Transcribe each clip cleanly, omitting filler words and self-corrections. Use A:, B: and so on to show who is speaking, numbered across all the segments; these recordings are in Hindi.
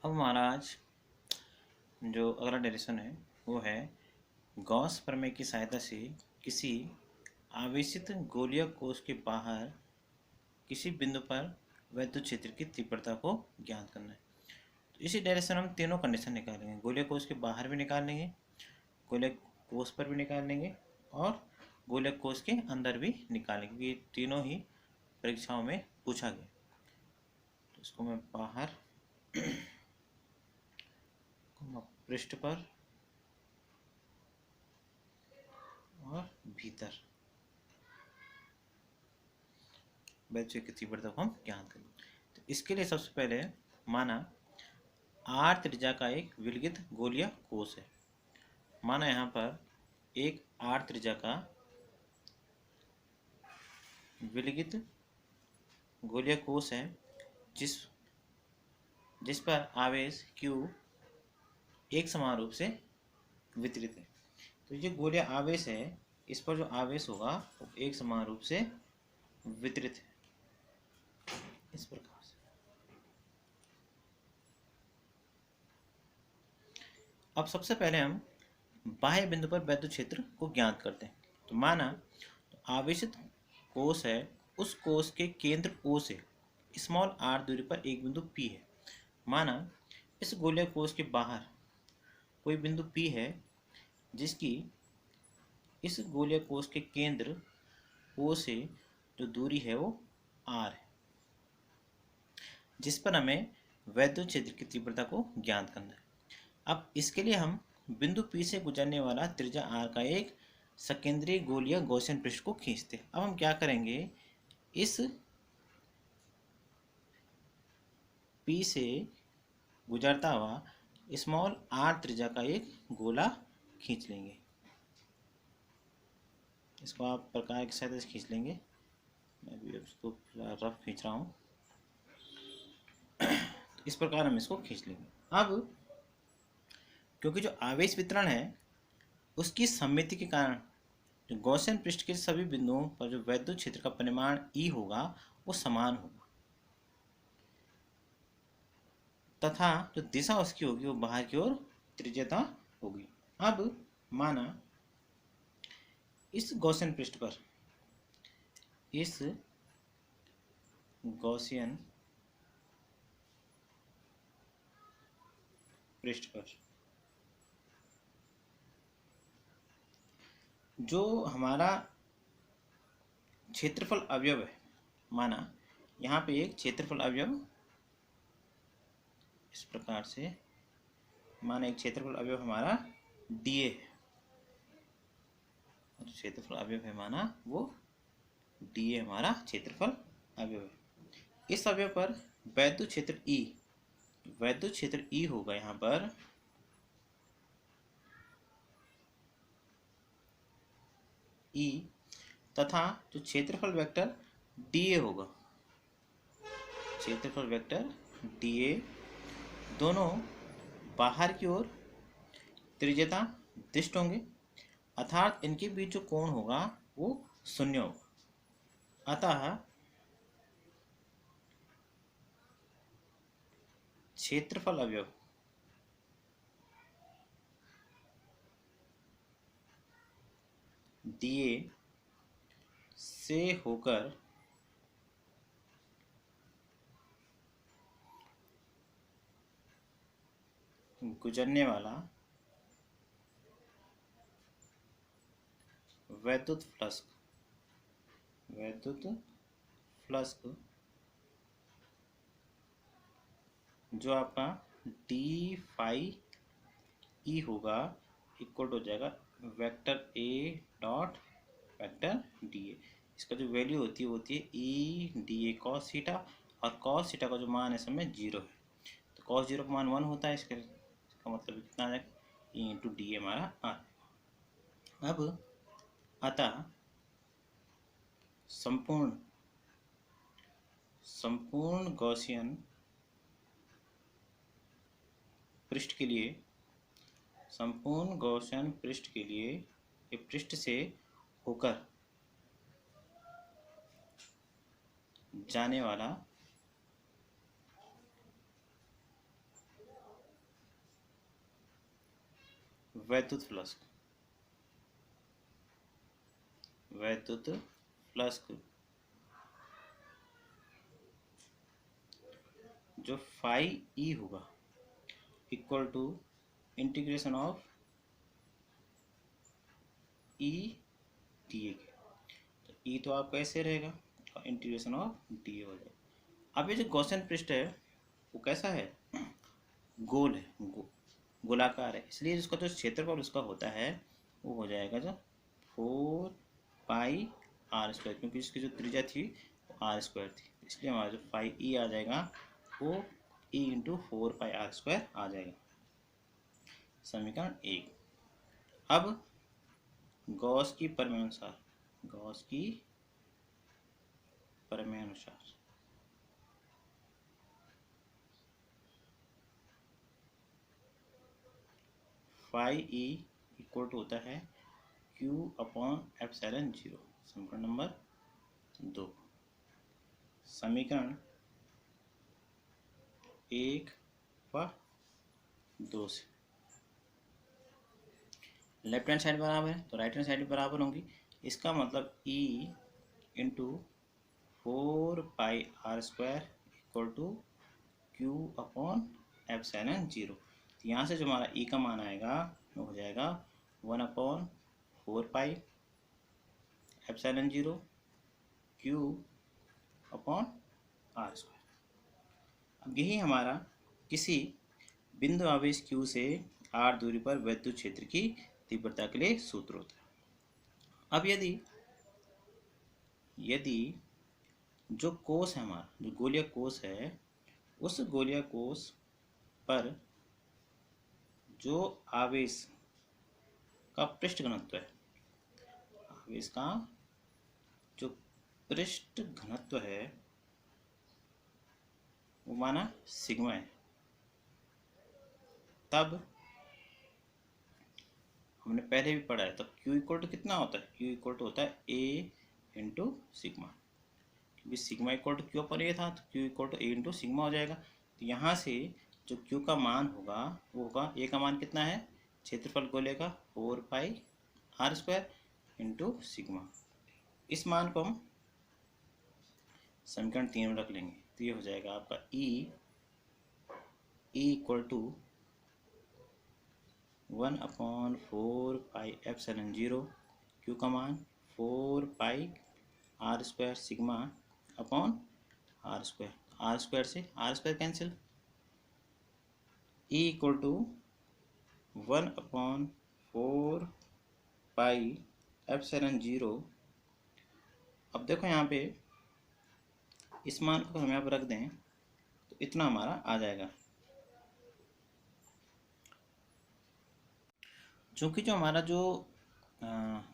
A: अब हमारा आज जो अगला डेरिवेशन है वो है गॉस प्रमेय की सहायता से किसी आवेशित गोलीय कोश के बाहर किसी बिंदु पर वैद्युत क्षेत्र की तीव्रता को ज्ञात करना है। तो इसी डायरेक्शन हम तीनों कंडीशन निकालेंगे, गोलीय कोश के बाहर भी निकाल लेंगे, गोलीय कोश पर भी निकाल लेंगे और गोलीय कोश के अंदर भी निकालेंगे, क्योंकि ये तीनों ही परीक्षाओं में पूछा गया। तो इसको मैं बाहर पृष्ठ पर और भीतर वैद्युत की तीव्रता को हम ज्ञात करें। तो इसके लिए सबसे पहले माना आर त्रिज्या का एक विलगित गोलीय कोश है। माना यहाँ पर एक आर त्रिज्या का विलगित गोलीय कोश है जिस पर आवेश Q एक समान रूप से वितरित है। तो ये गोलीय आवेश है, इस पर जो आवेश होगा वो एक समान रूप से वितरित है इस प्रकार से। अब सबसे पहले हम बाह्य बिंदु पर वैद्युत क्षेत्र को ज्ञात करते हैं। तो माना आवेशित कोश है, उस कोश के केंद्र O से स्मॉल r दूरी पर एक बिंदु P है। माना इस गोलीय कोश के बाहर कोई बिंदु P है जिसकी इस गोलीय कोश के केंद्र O से जो दूरी है वो r है, जिस पर हमें वैद्युत क्षेत्र की तीव्रता को ज्ञात करना है। अब इसके लिए हम बिंदु P से गुजरने वाला त्रिज्या r का एक सकेंद्रीय गोलीय गॉसियन पृष्ठ को खींचते हैं। अब हम क्या करेंगे, इस P से गुजरता हुआ स्मॉल r त्रिज्या का एक गोला खींच लेंगे। इसको आप प्रकार की सहायता से खींच लेंगे, मैं भी उसको रफ खींच रहा हूँ। इस प्रकार हम इसको खींच लेंगे। अब क्योंकि जो आवेश वितरण है उसकी सममिति के कारण जो गॉसियन पृष्ठ के सभी बिंदुओं पर जो वैद्युत क्षेत्र का परिमाण E होगा वो समान होगा, तथा जो दिशा उसकी होगी वो बाहर की ओर त्रिज्यता होगी। अब माना इस गॉसियन पृष्ठ पर जो हमारा क्षेत्रफल अवयव है, माना यहाँ पे एक क्षेत्रफल अवयव इस प्रकार से, माना एक क्षेत्रफल अवयव हमारा dA है, और क्षेत्रफल अवयव है माना वो dA हमारा क्षेत्रफल अवयव है। इस अवयव पर वैद्युत क्षेत्र E होगा यहाँ पर E, तथा जो क्षेत्रफल वेक्टर dA होगा, क्षेत्रफल वेक्टर dA दोनों बाहर की ओर त्रिज्यता दिष्ट होंगे, अर्थात इनके बीच जो कोण होगा वो 0 होगा। अतः क्षेत्रफल अवयव dA से होकर गुजरने वाला वैद्युत फ्लक्स जो आपका d फाई E होगा इक्वल हो जाएगा vector A dot vector dA। इसका जो वैल्यू होती है E dA cos थीटा, और cos थीटा का जो मान है समय 0 है, तो cos 0 का मान 1 होता है। इसका मतलब कितना आ जाएगा, E इंटू डी हमारा आ। अब अतः संपूर्ण गॉसियन पृष्ठ के लिए एक पृष्ठ से होकर जाने वाला वैद्युत फ्लक्स, वैद्युत फ्लक्स जो फाई ई होगा equal to integration of E D A के। तो ई तो आपका ऐसे रहेगा और इंटीग्रेशन ऑफ डी ए हो जाएगा। अब ये जो गॉसियन पृष्ठ है वो कैसा है, गोल है, गोलाकार है, इसलिए इसका जो क्षेत्रफल उसका होता है वो हो जाएगा जो 4 पाई r², क्योंकि इसकी जो त्रिज्या थी वो r² थी, इसलिए हमारा जो फाई ई आ जाएगा वो ई इंटू 4 पाई r² आ जाएगा। समीकरण 1। अब गॉस की प्रमेय अनुसार, गॉस की प्रमेय अनुसार फाई ई इक्वल टू होता है Q/ε0। समीकरण नंबर 2। समीकरण 1 व 2 से लेफ्ट हैंड साइड बराबर है तो राइट हैंड साइड बराबर होंगी। इसका मतलब E into 4 pi r² equal to Q/ε0। तो यहाँ से जो हमारा E का मान आएगा वो हो जाएगा 1/4 पाई ε0 Q/r²। अब यही हमारा किसी बिंदु आवेश Q से r दूरी पर विद्युत क्षेत्र की तीव्रता के लिए सूत्र होता है। अब यदि जो कोश है हमारा, जो गोलीय कोश है, उस गोलीय कोश पर जो आवेश का पृष्ठ घनत्व है, आवेश का जो पृष्ठ घनत्व है वो माना सिग्मा है, तब हमने पहले भी पढ़ा है, तब Q इक्वल टू कितना होता है, Q इक्वल टू होता है A इंटू सिग्मा, क्योंकि सिग्मा इक्वल टू Q पर A था तो Q equal to A into sigma हो जाएगा। तो यहाँ से जो Q का मान होगा वो होगा, A का मान कितना है, क्षेत्रफल गोले का 4 पाई r² इंटू सिग्मा। इस मान को हम समीकरण 3 में रख लेंगे तो ये हो जाएगा आपका E equal to 1/4 pi ε0, Q का मान 4 pi r² sigma upon r², r² से r² cancel, E equal to 1/4 pi ε0। अब देखो यहाँ पे इस मान को हम यहाँ पर रख दें तो इतना हमारा आ जाएगा। चूँकि जो हमारा जो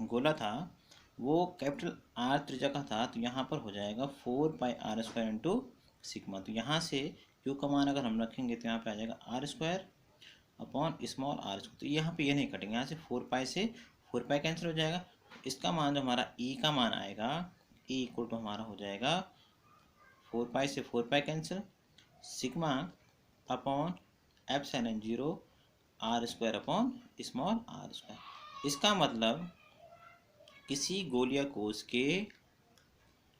A: गोला था वो कैपिटल R त्रिज्या का था तो यहाँ पर हो जाएगा 4 पाई r² इंटू सिग्मा। तो यहाँ से Q का मान अगर हम रखेंगे तो यहाँ पे आ जाएगा r² अपॉन स्मॉल r²। तो यहाँ पे ये नहीं कटेंगे, यहाँ से 4 पाई से 4 पाई कैंसिल हो जाएगा। इसका मान जो हमारा E का मान आएगा, E इक्वल टू हमारा हो जाएगा 4 पाई से 4 pi cancel, sigma upon ε0 r² upon small r²। इसका मतलब किसी गोलीय कोश के,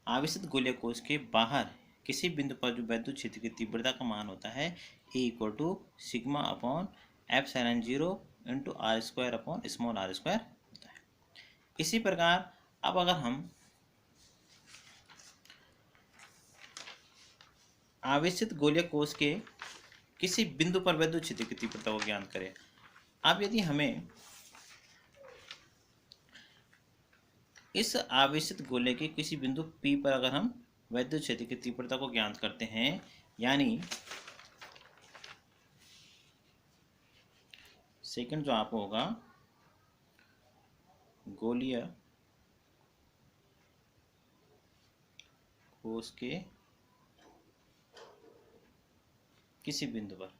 A: आवेशित गोलीय कोश के बाहर किसी बिंदु पर जो विद्युत क्षेत्र की तीव्रता का मान होता है E equal to sigma upon ε0 into r² upon small r² होता है। इसी प्रकार अब अगर हम आवेशित गोलीय कोश के किसी बिंदु पर विद्युत क्षेत्र की तीव्रता को ज्ञात करें। अब यदि हमें इस आवेशित गोले के किसी बिंदु P पर अगर हम विद्युत क्षेत्र की तीव्रता को ज्ञात करते हैं, यानी सेकंड जो आपको होगा गोलीय कोश के किसी बिंदु पर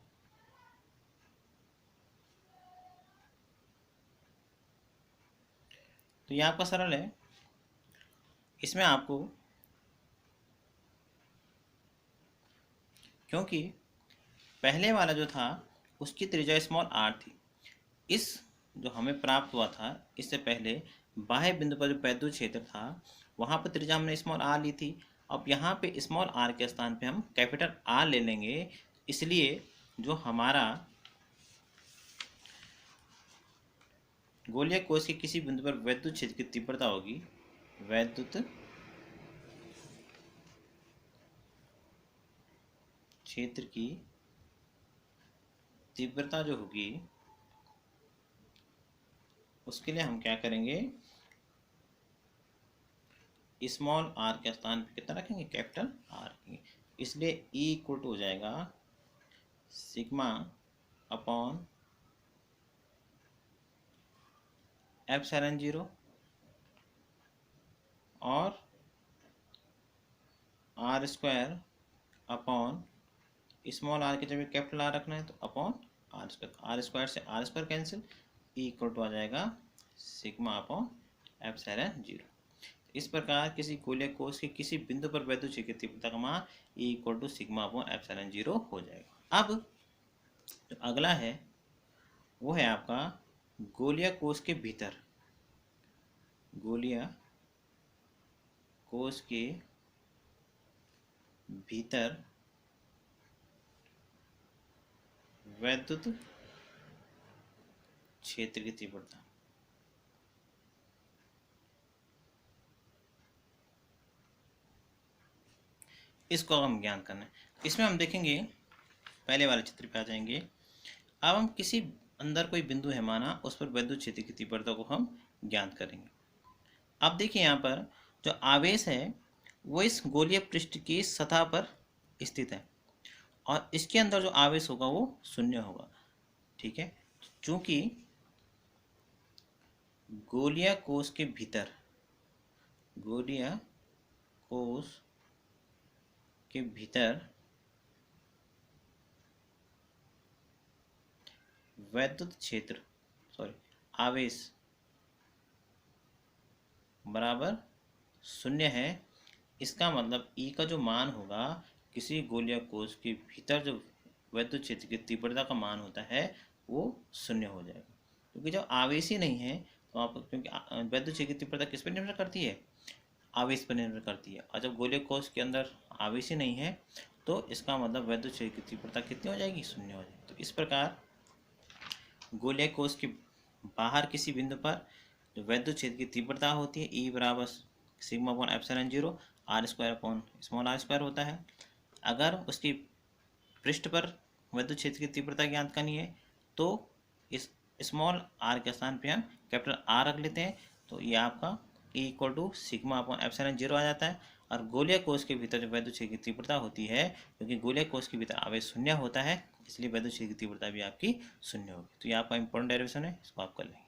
A: तो ये आपका सरल है। इसमें आपको, क्योंकि पहले वाला जो था उसकी त्रिज्या स्मॉल r थी, इस जो हमें प्राप्त हुआ था इससे पहले, बाह्य बिंदु पर जो वैद्युत क्षेत्र था वहाँ पर त्रिज्या हमने स्मॉल आर ली थी। अब यहाँ पे स्मॉल आर के स्थान पे हम कैपिटल आर ले लेंगे। इसलिए जो हमारा गोलीय कोश के किसी बिंदु पर वैद्युत क्षेत्र की तीव्रता होगी, वैद्युत क्षेत्र की तीव्रता जो होगी उसके लिए हम क्या करेंगे, स्मॉल आर के स्थान पे कितना रखेंगे, कैपिटल आर रखेंगे। इसलिए ई इक्वल टू हो जाएगा सिग्मा अपॉन एप्सिलॉन 0 और R square upon small R की जगह कैपिटल आर रखना है तो अपॉन आर स्क्वायर से R square cancel, E equal to आ जाएगा सिग्मा अपॉन एप्सिलॉन 0। इस प्रकार किसी गोलीय कोश के किसी बिंदु पर वैद्युत क्षेत्र की तीव्रता का मान E equal to sigma upon epsilon 0 हो जाएगा। अब जो अगला है वो है आपका गोलीय कोश के भीतर, गोलीय कोश के भीतर वैद्युत क्षेत्र की तीव्रता। इसको हम ज्ञान करना है। इसमें हम देखेंगे, पहले वाले चित्र पे आ जाएंगे। अब हम किसी अंदर कोई बिंदु है माना, उस पर वैद्युत क्षेत्र की तीव्रता को हम ज्ञात करेंगे। अब देखिए यहाँ पर जो आवेश है वो इस गोलीय पृष्ठ की सतह पर स्थित है और इसके अंदर जो आवेश होगा वो शून्य होगा। ठीक है, चूंकि गोलीय कोश के भीतर, गोलीय कोश के भीतर वैद्युत क्षेत्र आवेश बराबर शून्य है। इसका मतलब ई का जो मान होगा किसी गोलीय कोश के भीतर जो वैद्युत क्षेत्र की तीव्रता का मान होता है वो शून्य हो जाएगा, क्योंकि जब आवेश ही नहीं है तो आप, क्योंकि वैद्युत क्षेत्र की तीव्रता किस पर निर्भर करती है, आवेश पर निर्भर करती है। और जब गोलीय कोश के अंदर आवेश ही नहीं है तो इसका मतलब वैद्युत क्षेत्र की तीव्रता कितनी हो जाएगी, शून्य हो जाएगी। तो इस प्रकार गोलीय कोश के बाहर किसी बिंदु पर जो वैद्युत क्षेत्र की तीव्रता होती है ई बराबर sigma upon epsilon 0 R square upon small R square होता है। अगर उसकी पृष्ठ पर वैद्युत क्षेत्र की तीव्रता ज्ञात करनी है तो इस स्मॉल आर के स्थान पे हम कैपिटल आर रख लेते हैं, तो ये आपका E equal to sigma upon epsilon 0 आ जाता है। और गोलीय कोश के भीतर जो वैद्युत क्षेत्र की तीव्रता होती है, क्योंकि गोलीय कोश के भीतर आवेश शून्य होता है इसलिए वैद्युत क्षेत्र की तीव्रता भी आपकी शून्य होगी। तो ये आपका इंपॉर्टेंट डेरिवेशन है, इसको आप कर लेंगे।